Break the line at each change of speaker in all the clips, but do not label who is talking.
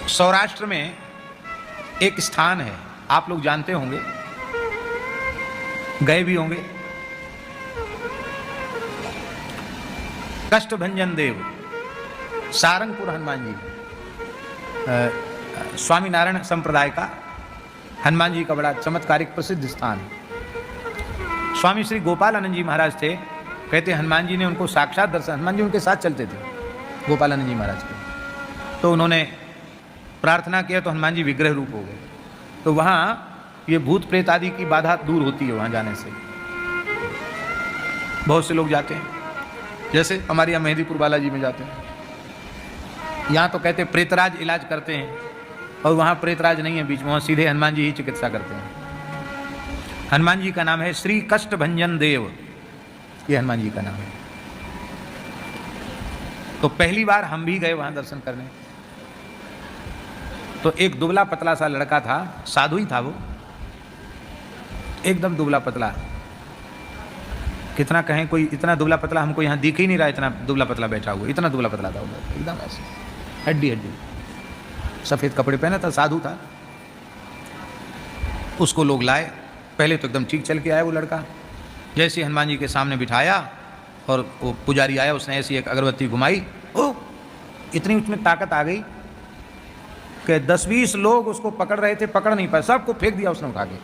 सौराष्ट्र में एक स्थान है, आप लोग जानते होंगे, गए भी होंगे, कष्टभंजन देव, सारंगपुर हनुमान जी, स्वामीनारायण संप्रदाय का हनुमान जी का बड़ा चमत्कारिक प्रसिद्ध स्थान। स्वामी श्री गोपालानंद जी महाराज थे, कहते हनुमान जी ने उनको साक्षात दर्शन, हनुमान जी उनके साथ चलते थे गोपालानंद जी महाराज के, तो उन्होंने प्रार्थना किया तो हनुमान जी विग्रह रूप हो गए। तो वहाँ ये भूत प्रेत आदि की बाधा दूर होती है वहाँ जाने से। बहुत से लोग जाते हैं, जैसे हमारे यहाँ मेहंदीपुर बालाजी में जाते हैं, यहाँ तो कहते प्रेतराज इलाज करते हैं और वहाँ प्रेतराज नहीं है बीच में, वहाँ सीधे हनुमान जी ही चिकित्सा करते हैं। हनुमान जी का नाम है श्री कष्टभंजन देव, ये हनुमान जी का नाम है। तो पहली बार हम भी गए वहाँ दर्शन करने, तो एक दुबला पतला सा लड़का था, साधु ही था वो, एकदम दुबला पतला, कितना कहें, कोई इतना दुबला पतला हमको यहाँ दिख ही नहीं रहा, इतना दुबला पतला बैठा हुआ, इतना दुबला पतला था उधर, एकदम ऐसे हड्डी हड्डी, सफ़ेद कपड़े पहना था, साधु था। उसको लोग लाए, पहले तो एकदम ठीक चल के आया वो लड़का, जैसे हनुमान जी के सामने बिठाया और वो पुजारी आया, उसने ऐसी एक अगरबत्ती घुमाई, ओ इतनी उसमें ताकत आ गई कि 10-20 लोग उसको पकड़ रहे थे, पकड़ नहीं पाए, सबको फेंक दिया उसने उठा के।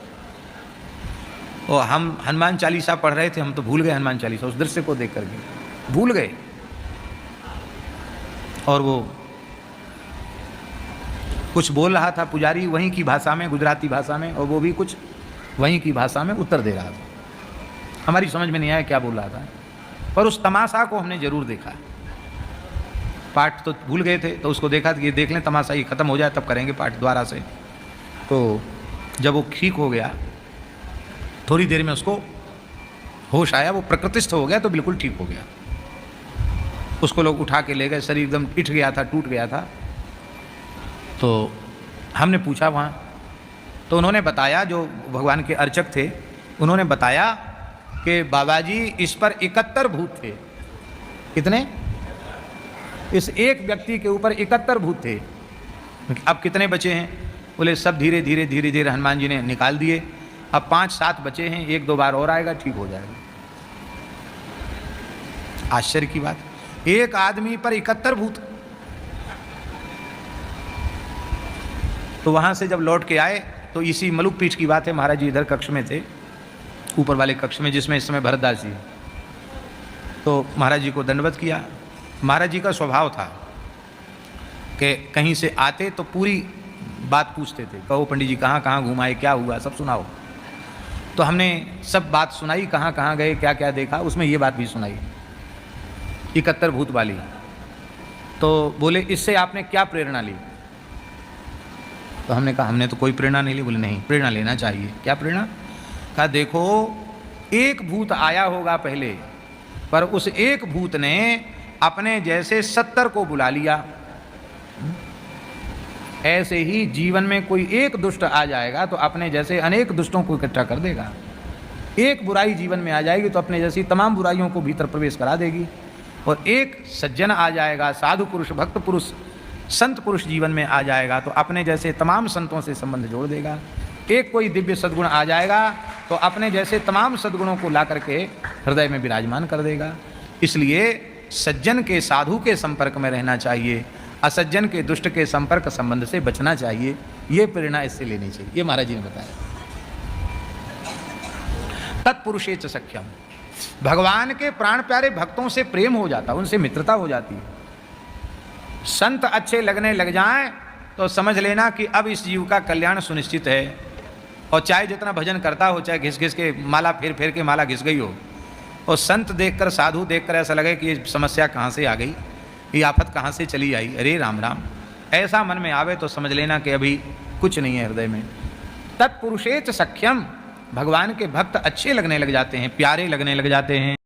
और हम हनुमान चालीसा पढ़ रहे थे, हम तो भूल गए हनुमान चालीसा, उस दृश्य को देख करके भूल गए। और वो कुछ बोल रहा था पुजारी वहीं की भाषा में, गुजराती भाषा में, और वो भी कुछ वहीं की भाषा में उत्तर दे रहा था। हमारी समझ में नहीं आया क्या बोल रहा था, पर उस तमाशा को हमने जरूर देखा। पाठ तो भूल गए थे, तो उसको देखा कि ये देख लें तमाशा, ये खत्म हो जाए तब करेंगे पाठ दोबारा से। तो जब वो ठीक हो गया, थोड़ी देर में उसको होश आया, वो प्रकृतिस्थ हो गया, तो बिल्कुल ठीक हो गया। उसको लोग उठा के ले गए, शरीर एकदम पिट गया था, टूट गया था। तो हमने पूछा वहाँ, तो उन्होंने बताया, जो भगवान के अर्चक थे उन्होंने बताया कि बाबा जी इस पर 71 भूत थे। कितने? इस एक व्यक्ति के ऊपर 71 भूत थे। अब कितने बचे हैं? बोले सब धीरे धीरे धीरे धीरे हनुमान जी ने निकाल दिए, अब 5-7 बचे हैं, 1-2 बार और आएगा, ठीक हो जाएगा। आश्चर्य की बात, एक आदमी पर 71 भूत। तो वहाँ से जब लौट के आए तो इसी मलुक पीठ की बात है, महाराज जी इधर कक्ष में थे, ऊपर वाले कक्ष में, जिसमें इस समय भरतदास जी। तो महाराज जी को दंडवत किया। महाराज जी का स्वभाव था कि कहीं से आते तो पूरी बात पूछते थे, कहो पंडित जी कहाँ कहाँ घुमाए, क्या हुआ, सब सुनाओ। तो हमने सब बात सुनाई, कहाँ कहाँ गए, क्या क्या देखा, उसमें ये बात भी सुनाई 71 भूत वाली। तो बोले इससे आपने क्या प्रेरणा ली? तो हमने कहा हमने तो कोई प्रेरणा नहीं ली। बोले नहीं, प्रेरणा लेना चाहिए। क्या प्रेरणा? कहा देखो, एक भूत आया होगा पहले, पर उस एक भूत ने अपने जैसे 70 को बुला लिया। ऐसे ही जीवन में कोई एक दुष्ट आ जाएगा तो अपने जैसे अनेक दुष्टों को इकट्ठा कर देगा। एक बुराई जीवन में आ जाएगी तो अपने जैसी तमाम बुराइयों को भीतर प्रवेश करा देगी। और एक सज्जन आ जाएगा, साधु पुरुष, भक्त पुरुष, संत पुरुष जीवन में आ जाएगा तो अपने जैसे तमाम संतों से संबंध जोड़ देगा। एक कोई दिव्य सद्गुण आ जाएगा तो अपने जैसे तमाम सद्गुणों को ला करके हृदय में विराजमान कर देगा। इसलिए सज्जन के, साधु के संपर्क में रहना चाहिए, असज्जन के, दुष्ट के संपर्क संबंध से बचना चाहिए। ये प्रेरणा इससे लेनी चाहिए, ये महाराज जी ने बताया। तत्पुरुषे च सख्यम, भगवान के प्राण प्यारे भक्तों से प्रेम हो जाता, उनसे मित्रता हो जाती है। संत अच्छे लगने लग जाएं तो समझ लेना कि अब इस जीव का कल्याण सुनिश्चित है। और चाहे जितना भजन करता हो, चाहे घिस घिस के माला फेर फेर के माला घिस गई हो, और संत देखकर, साधु देखकर ऐसा लगे कि ये समस्या कहाँ से आ गई, ये आफत कहाँ से चली आई, अरे राम राम, ऐसा मन में आवे तो समझ लेना कि अभी कुछ नहीं है हृदय में। तत्पुरुषेच सख्यम, भगवान के भक्त अच्छे लगने लग जाते हैं, प्यारे लगने लग जाते हैं।